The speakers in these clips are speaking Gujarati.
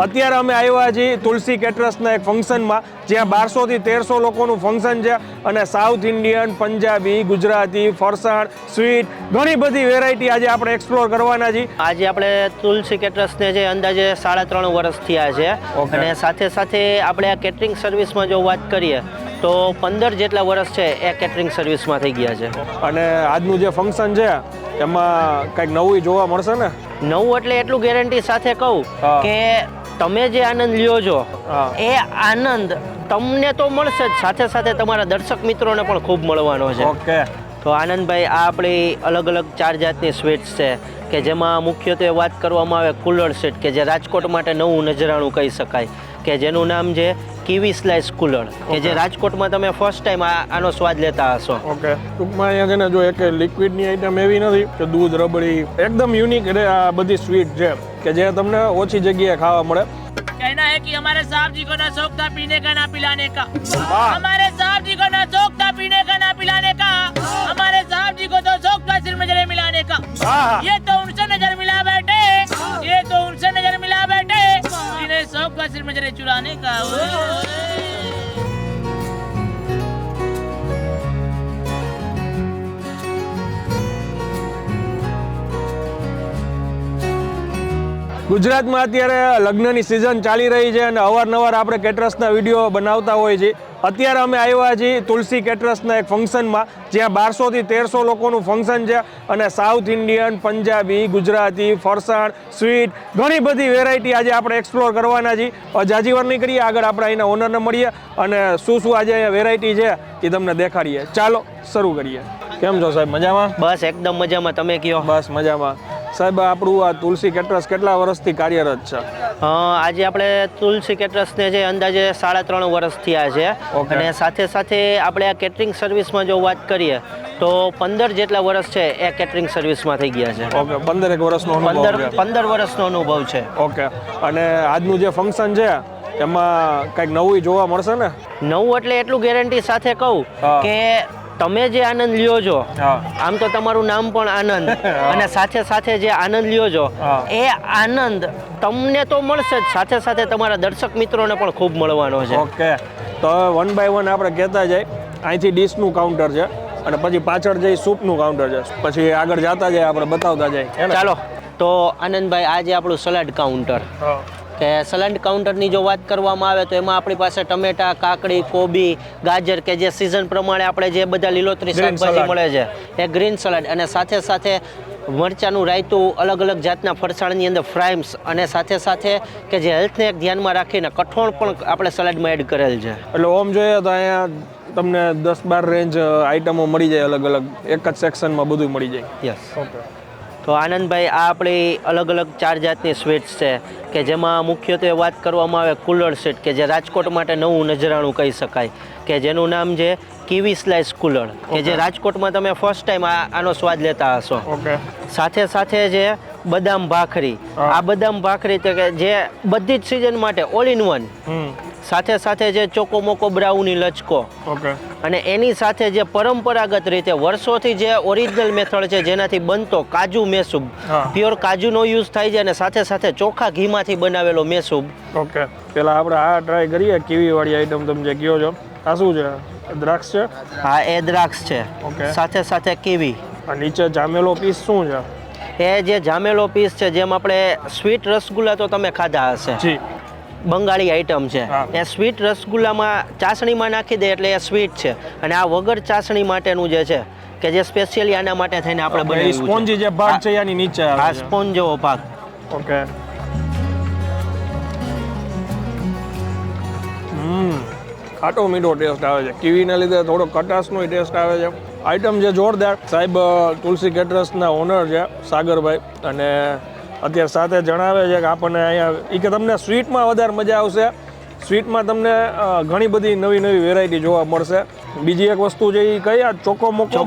અત્યારે અમે આવ્યા છીએ તુલસી કેટરર્સના એક ફંક્શનમાં, જ્યાં 1200 થી 1300 લોકોનું ફંક્શન છે અને સાઉથ ઇન્ડિયન, પંજાબી, ગુજરાતી, ફરસાણ, સ્વીટ ઘણી બધી વેરાયટી આજે આપણે એક્સપ્લોર કરવાના છીએ. આજે આપણે તુલસી કેટરર્સને જે અંદાજે 3.5 વર્ષ થયા છે અને સાથે સાથે આપણે આ કેટરિંગ સર્વિસમાં જો વાત કરીએ તો 15 જેટલા વર્ષ છે એ કેટરિંગ સર્વિસમાં થઈ ગયા છે. અને આજનું જે ફંક્શન છે એમાં કંઈક નવું જોવા મળશે ને? નવું એટલે એટલું ગેરંટી સાથે કહું કે તમે જે આનંદ લ્યો છો એ આનંદ તમને તો મળશે જ, સાથે સાથે તમારા દર્શક મિત્રોને પણ ખૂબ મળવાનો છે. ઓકે. તો આનંદભાઈ, આ આપણી અલગ અલગ 4 જાતની સ્વીટ્સ છે કે જેમાં મુખ્યત્વે વાત કરવામાં આવે કુલર સ્વીટ, કે જે રાજકોટ માટે નવું નજરાણું કહી શકાય, કે જેનું નામ છે કીવી સ્લાઇસ કુલર, કે જે રાજકોટમાં તમે ફર્સ્ટ ટાઈમ આનો સ્વાદ લેતા હશો. ઓકે. ટૂંકમાં અહીંયા છે ને જો એક લિક્વિડની આઈટમ એવી નથી કે દૂધ, રબડી, એકદમ યુનિક આ બધી સ્વીટ છે કે જે તમને ઓછી જગ્યાએ ખાવા મળે. कहना है कि हमारे साहब जी को ना शौक था पीने का ना पिलाने का, हमारे साहब जी को ना शौक था पीने का ना पिलाने का, हमारे साहब जी को तो शौक था सिर में जरे मिलाने का. ये तो उनसे नजर मिला बैठे, ये तो उनसे नजर मिला बैठे, इन्हें शौक था सिर में जरे चुराने का. ગુજરાતમાં અત્યારે લગ્નની સિઝન ચાલી રહી છે અને અવારનવાર આપણે કેટરર્સના વિડીયો બનાવતા હોઈએ છીએ. અત્યારે અમે આવ્યા છીએ તુલસી કેટરર્સના એક ફંક્શનમાં, જ્યાં 1200 થી 1300 લોકોનું ફંક્શન છે અને સાઉથ ઇન્ડિયન, પંજાબી, ગુજરાતી, ફરસાણ, સ્વીટ ઘણી બધી વેરાયટી આજે આપણે એક્સપ્લોર કરવાના છીએ. જાજી વાર નહીં કરીએ, આગળ આપણે અહીંના ઓનરને મળીએ અને શું આજે અહીંયા વેરાયટી છે એ તમને દેખાડીએ. ચાલો શરૂ કરીએ. કેમ છો સાહેબ, મજામાં? બસ એકદમ મજામાં, તમે કયો? બસ મજામાં. સાહેબ, આપણું આ તુલસી કેટરર્સ કેટલા વર્ષથી કાર્યરત છે? આજે આપણે તુલસી કેટરર્સને જે અંદાજે 3.5 વર્ષ થયા છે અને સાથે સાથે આપણે આ કેટરિંગ સર્વિસમાં જો વાત કરીએ તો 15 જેટલા વર્ષ છે એ કેટરિંગ સર્વિસમાં થઈ ગયા છે. ઓકે. 15 વર્ષનો અનુભવ છે. 15 વર્ષનો અનુભવ છે. ઓકે. અને આજનું જે ફંક્શન છે એમાં કંઈક નવું જોવા મળશે ને? નવું એટલે એટલું ગેરંટી સાથે કહું કે તમે જે આનંદ લ્યો છો, આમ તો તમારું નામ પણ આનંદ, અને સાથે સાથે જે આનંદ લ્યો છો એ આનંદ તમને તો મળશે જ, સાથે સાથે તમારા દર્શક મિત્રોને પણ ખૂબ મળવાનો છે. ઓકે. તો વન બાય વન આપણે કહેતા જાય. અહીંથી ડીશનું કાઉન્ટર છે અને પછી પાછળ જઈ સૂપનું કાઉન્ટર છે, પછી આગળ જતા જાય આપણે બતાવતા જાય. ચાલો તો આનંદભાઈ, આજે આપણું સલાડ કાઉન્ટર, કે સલાડ કાઉન્ટરની જો વાત કરવામાં આવે તો એમાં આપણી પાસે ટમેટા, કાકડી, કોબી, ગાજર, કે જે સિઝન પ્રમાણે આપણે જે બધા લીલોતરી શાકભાજી મળે છે એ ગ્રીન સલાડ, અને સાથે સાથે મરચાનું રાયતું, અલગ અલગ જાતના ફરસાણની અંદર ફ્રાઈમ્સ, અને સાથે સાથે કે જે હેલ્થને એક ધ્યાનમાં રાખીને કઠોળ પણ આપણે સલાડમાં એડ કરેલ છે. એટલે ઓમ જોઈએ તો અહીંયા તમને 10-12 રેન્જ આઈટમો મળી જાય, અલગ અલગ એક જ સેક્શનમાં બધું મળી જાય. યસ. ઓકે. તો આનંદભાઈ, આ આપણી અલગ અલગ 4 જાતની સ્વીટ્સ છે કે જેમાં મુખ્યત્વે વાત કરવામાં આવે કુલર સ્વીટ, કે જે રાજકોટ માટે નવું નજરાણું કહી શકાય, કે જેનું નામ છે કીવી સ્લાઇસ કુલર, કે જે રાજકોટમાં તમે ફર્સ્ટ ટાઈમ આનો સ્વાદ લેતા હશો. ઓકે. સાથે સાથે જે બદામ ભાખરી, આ બદામ ભાખરી તો કે જે બધી જ સિઝન માટે ઓલ ઇન વન, સાથે સાથે જે ચોકો મોકો બ્રાઉની લચકો, અને એની સાથે જે પરંપરાગત રીતે વર્ષોથી જે ઓરિજિનલ મેથડ છે જેનાથી બનતો કાજુ મેસૂબ, પ્યોર કાજુનો યુઝ થાય છે, અને સાથે સાથે ચોખા ઘીમાંથી બનાવેલો મેસૂબ. ઓકે. પેલા આપણે આ ટ્રાય કરીએ કીવી વાળી આઈટમ તમે જે કહો છો. આ શું છે? દ્રાક્ષ છે? હા, એ દ્રાક્ષ છે. સાથે સાથે કીવી. આ નીચે જામેલો પીસ શું છે? એ જે જામેલો પીસ છે, જેમ આપણે સ્વીટ રસગુલ્લા તો તમે ખાધા હશે, જી, બંગાળી આઈટમ છે. એ સ્વીટ રસગુલ્લામાં ચાસણીમાં નાખી દે એટલે એ સ્વીટ છે, અને આ વગર ચાસણી માટેનું જે છે કે જે સ્પેશિયલી આના માટે થઈને આપણે બનાવ્યું છે. સ્પોન્જી જે ભાગ છે એની નીચે આવે છે. આ સ્પોન્જ જેવો ભાગ. ઓકે. ખાટો મીઠો ટેસ્ટ આવે છે. કીવીના લીધે થોડો ખટાશનો ટેસ્ટ આવે છે. આઈટમ જે જોરદાર. સાહેબ તુલસી કેટરર્સના ઓનર છે સાગરભાઈ, અને અત્યારે સાથે જણાવે છે કે આપણને અહીંયા એ કે તમને સ્વીટમાં વધારે મજા આવશે. સ્વીટમાં તમને ઘણી બધી નવી નવી વેરાયટી જોવા મળશે. બીજી એક વસ્તુ છે એ કઈ, આ ચોકો મોકો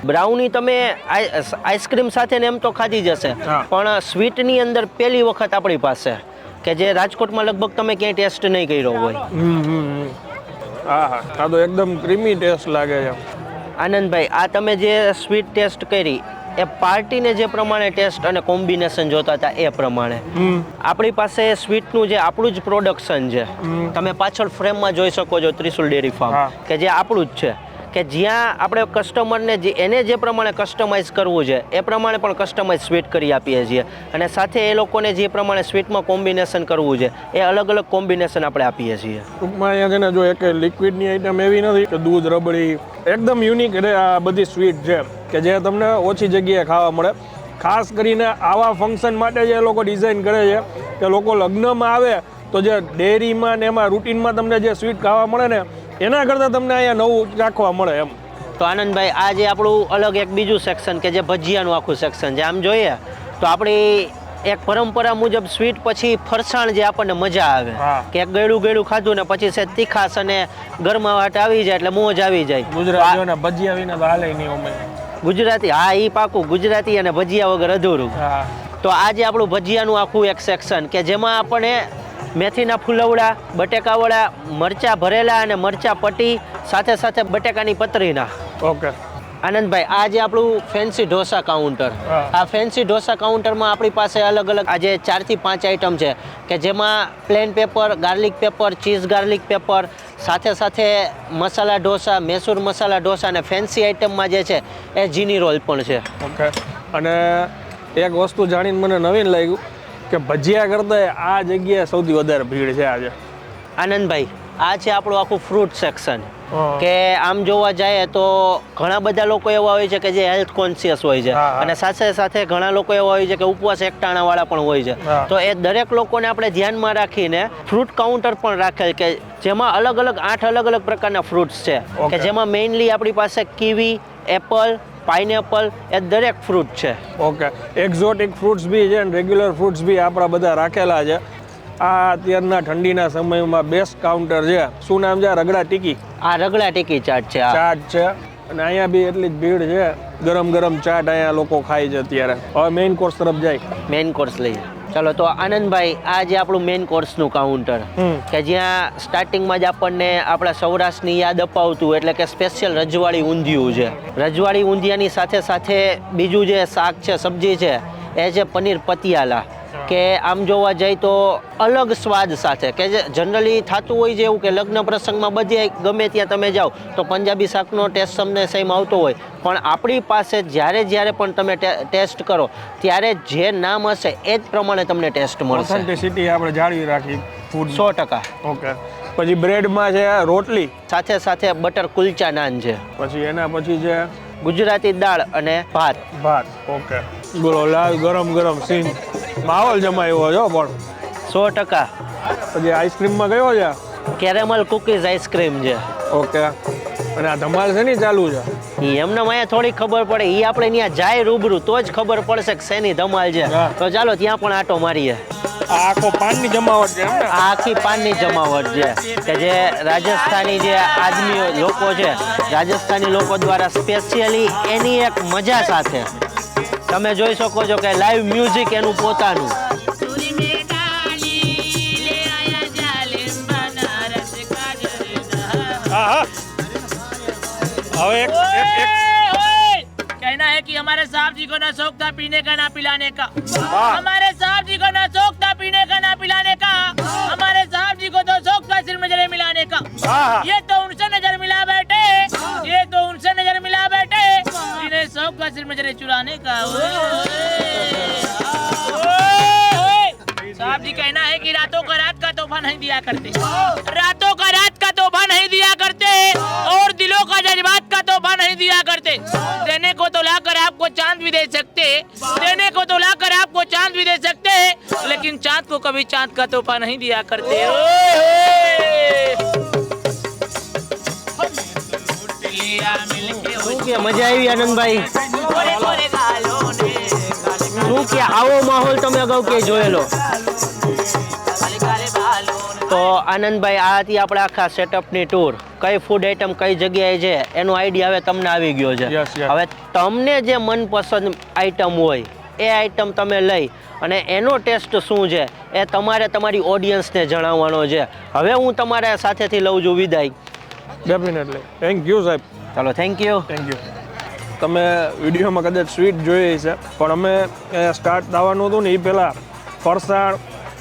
બ્રાઉની તમે આઈસ્ક્રીમ સાથે ને એમ તો ખાધી જશે, પણ સ્વીટની અંદર પહેલી વખત આપણી પાસે, કે જે રાજકોટમાં લગભગ તમે ક્યાંય ટેસ્ટ નહીં કર્યો હોય. હા, આ તો એકદમ ક્રીમી ટેસ્ટ લાગે છે. આનંદભાઈ, આ તમે જે સ્વીટ ટેસ્ટ કરી એ પાર્ટીને જે પ્રમાણે ટેસ્ટ અને કોમ્બિનેશન જોતા હતા એ પ્રમાણે આપણી પાસે સ્વીટનું જે આપણું જ પ્રોડક્શન છે. તમે પાછળ ફ્રેમમાં જોઈ શકો છો ત્રિશુલ ડેરી ફાર્મ, કે જે આપણું જ છે, કે જ્યાં આપણે કસ્ટમરને એને જે પ્રમાણે કસ્ટમાઇઝ કરવું છે એ પ્રમાણે પણ કસ્ટમાઇઝ સ્વીટ કરી આપીએ છીએ. અને સાથે એ લોકોને જે પ્રમાણે સ્વીટમાં કોમ્બિનેશન કરવું છે એ અલગ અલગ કોમ્બિનેશન આપણે આપીએ છીએ. ટૂંકમાં અહીંયા છે ને જો એક લિક્વિડની આઈટમ એવી નથી કે દૂધ રબડી, એકદમ યુનિક આ બધી સ્વીટ છે કે જે તમને ઓછી જગ્યાએ ખાવા મળે. ખાસ કરીને આવા ફંક્શન માટે જે લોકો ડિઝાઇન કરે છે કે લોકો લગ્નમાં આવે તો જે ડેરીમાં ને એમાં રૂટીનમાં તમને જે સ્વીટ ખાવા મળે ને એના કરતાં તમને અહીંયા નવું રાખવા મળે એમ. તો આનંદભાઈ આ જે આપણું અલગ એક બીજું સેક્શન કે જે ભજીયાનું આખું સેક્શન છે, આમ જોઈએ તો આપણી એક પરંપરા મુજબ સ્વીટ પછી ફરસાણ જે આપણને મજા આવે કે એક ગળ્યું ગળ્યું ખાધું ને પછી છે તીખાસ અને ગરમાવાટ આવી જાય એટલે મોજ આવી જાય. ગુજરાતીઓને ભજીયા વિના તો હાલે નહીં અમે. ગુજરાતી, હા ઈ પાકું, ગુજરાતી અને ભજીયા વગર અધૂરું. તો આજે આપણું ભજીયાનું આખું એક સેક્શન કે જેમાં આપણે મેથીના ફૂલવડા, બટેકાવડા, મરચાં ભરેલા અને મરચાં પટ્ટી સાથે સાથે બટેકાની પતરીના. ઓકે આનંદભાઈ આ જે આપણું ફેન્સી ઢોસા કાઉન્ટર, આ ફેન્સી ઢોસા કાઉન્ટરમાં આપણી પાસે અલગ અલગ આજે 4 થી 5 આઈટમ છે કે જેમાં plane paper, garlic paper, cheese garlic paper, સાથે સાથે મસાલા ઢોસા, મૈસૂર મસાલા ઢોસા અને ફેન્સી આઈટમમાં જે છે એ જીની રોલ પણ છે. ઓકે. અને એક વસ્તુ જાણીને મને નવીન લાગ્યું કે ભજીયા કરતાં આ જગ્યાએ સૌથી વધારે ભીડ છે આજે. આનંદભાઈ આ છે આપણું આખું ફ્રૂટ સેક્શન કે આમ જોવા જાય તો ઘણા બધા લોકો એવા હોય છે કે જે હેલ્થ કોન્શિયસ હોય છે અને સાથે સાથે ઘણા લોકો એવા હોય છે કે ઉપવાસ એકટાણા વાળા પણ હોય છે. તો એ દરેક લોકોને આપણે ધ્યાનમાં રાખીને ફ્રૂટ કાઉન્ટર પણ રાખેલ કે જેમાં અલગ અલગ 8 અલગ અલગ પ્રકારના ફ્રૂટ્સ છે કે જેમાં મેઇનલી આપણી પાસે કીવી, એપલ, પાઇનેપલ એ દરેક ફ્રૂટ છે. ઓકે. એક્ઝોટિક ફ્રૂટ્સ બી છે અને રેગ્યુલર ફ્રૂટ્સ બી આપણા બધા રાખેલા છે. આ અત્યારના ઠંડીના સમયમાં બેસ્ટ કાઉન્ટર છે. શું નામ છે? રગડા ટીકી. આ રગડા ટીકી ચાટ છે. ચાટ છે અને અહીંયા બી એટલી જ ભીડ છે. ગરમ ગરમ ચાટ અહીંયા લોકો ખાય છે અત્યારે. હવે મેઇન કોર્સ તરફ જાય. મેઇન કોર્સ લઈએ. ચલો તો આનંદભાઈ આ જે આપણું મેઇન કોર્સનું કાઉન્ટર કે જ્યાં સ્ટાર્ટિંગમાં જ આપણને આપણા સૌરાષ્ટ્રની યાદ અપાવતું એટલે કે સ્પેશિયલ રજવાડી ઊંધિયું છે. રજવાડી ઊંધિયાની સાથે સાથે બીજું જે શાક છે, સબ્જી છે એ છે પનીર પતિયાલા કે આમ જોવા જાય તો અલગ સ્વાદ સાથે કે જે જનરલી થતું હોય છે એવું કે લગ્ન પ્રસંગમાં બધે ગમે ત્યાં તમે જાઓ તો પંજાબી શાકનો ટેસ્ટ તમને સેમ આવતો હોય, પણ આપણી પાસે જ્યારે પણ તમે ટેસ્ટ કરો ત્યારે જે નામ હશે એ જ પ્રમાણે તમને ટેસ્ટ મળશે. ઓથેન્ટિસિટી આપણે જાળવી રાખી ફૂડ 100%. ઓકે. પછી બ્રેડમાં છે રોટલી, સાથે સાથે બટર કુલચા નાન છે, પછી એના પછી છે ગુજરાતી દાળ અને ભાત. ઓકે. બોલો લાવ ગરમ ગરમ સીન માહોલ જમાયો છો પણ 100%. પછી આઈસ્ક્રીમમાં કયો છે? કેરેમલ કુકીઝ આઈસ્ક્રીમ છે. ઓકે. અને આ ધમાલ છે ને ચાલુ છે ઈ એમને અહીંયા થોડી ખબર પડે, ઈ આપણે ત્યાં જાય રૂબરૂ તો જ ખબર પડશે કે શેની ધમાલ છે. તો ચાલો ત્યાં પણ આટો મારીએ. આ આખો પાનની જમાવટ છે એમ ને? આ આખી પાનની જમાવટ છે કે જે રાજસ્થાની જે આદમીઓ લોકો છે, રાજસ્થાની લોકો દ્વારા સ્પેશિયલી એની એક મજા સાથે તમે જોઈ શકો છો કે લાઈવ મ્યુઝિક એનું પોતાનું. હવે कहना है कि हमारे साहब जी को ना शौक था पीने का ना पिलाने का, हमारे साहब जी को ना शौक था पीने का ना पिलाने का, हमारे साहब जी को तो शौक था सिर्फ नजरे मिलाने का. ये तो उनसे नजर मिला बैठे, ये तो उनसे नजर मिला बैठे जिन्हें शौक था सिर्फ नजरे चुराने का. साहब जी कहना है कि रातों का रात का तोहफा नहीं दिया करते, रातों का रात का तोहफा नहीं दिया करते और दिलों का जज्बात का तोहफा नहीं दिया करते. देने को तो लाकर आपको चांद भी दे सकते, देने को तो लाकर आपको चांद भी दे सकते, लेकिन चांद को कभी चांद का तोहफा नहीं दिया करते. શું કે મજા આવી આનંદભાઈ? શું કે આવો માહોલ તમે અગાઉ ક્યાંય જોયેલો? તો આનંદભાઈ આ હતી આપણે આખા સેટઅપની ટૂર. કઈ ફૂડ આઈટમ કઈ જગ્યાએ છે એનો આઈડિયા હવે તમને આવી ગયો છે. હવે તમને જે મનપસંદ આઈટમ હોય એ આઈટમ તમે લઈ અને એનો ટેસ્ટ શું છે એ તમારે તમારી ઓડિયન્સને જણાવવાનો છે. હવે હું તમારા સાથેથી લઉં છું વિદાય. ડેફિનેટલી. થેન્ક યુ સાહેબ. ચાલો થેન્ક યુ. Thank you. તમે વિડીયોમાં કદાચ સ્વીટ જોઈ છે, પણ અમે સ્ટાર્ટ થવાનું હતું ને એ પહેલાં ફરસાણ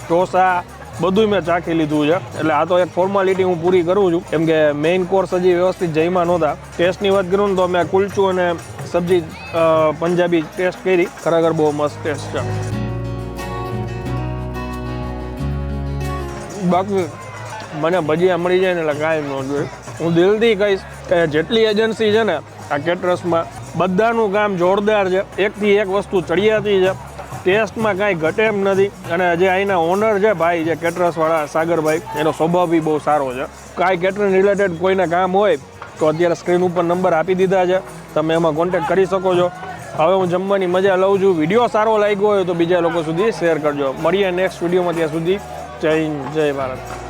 ઢોસા બધું મેં ચાખી લીધું છે. એટલે આ તો એક ફોર્માલિટી હું પૂરી કરું છું, કેમ કે મેઇન કોર્સ હજી વ્યવસ્થિત જઈમાં નહોતા. ટેસ્ટની વાત કરું ને તો મેં કુલચું અને સબ્જી પંજાબી ટેસ્ટ કરી, ખરેખર બહુ મસ્ત ટેસ્ટ છે. બાકી મને ભજીયા મળી જાય ને એટલે કાંઈ ન જોઈએ. હું દિલથી કહીશ કે જેટલી એજન્સી છે ને આ કેટરસમાં બધાનું કામ જોરદાર છે, એકથી એક વસ્તુ ચડિયાતી છે, ટેસ્ટમાં કાંઈ ઘટે એમ નથી. અને જે અહીંના ઓનર છે ભાઈ, જે કેટરસવાળા સાગરભાઈ, એનો સ્વભાવ બી બહુ સારો છે. કાંઈ કેટરિંગ રિલેટેડ કોઈને કામ હોય તો અત્યારે સ્ક્રીન ઉપર નંબર આપી દીધા છે, તમે એમાં કોન્ટેક્ટ કરી શકો છો. હવે હું જમવાની મજા લઉં છું. વિડીયો સારો લાગ્યો હોય તો બીજા લોકો સુધી શેર કરજો. મળીએ નેક્સ્ટ વિડીયોમાં, ત્યાં સુધી જય હિન્દ, જય ભારત.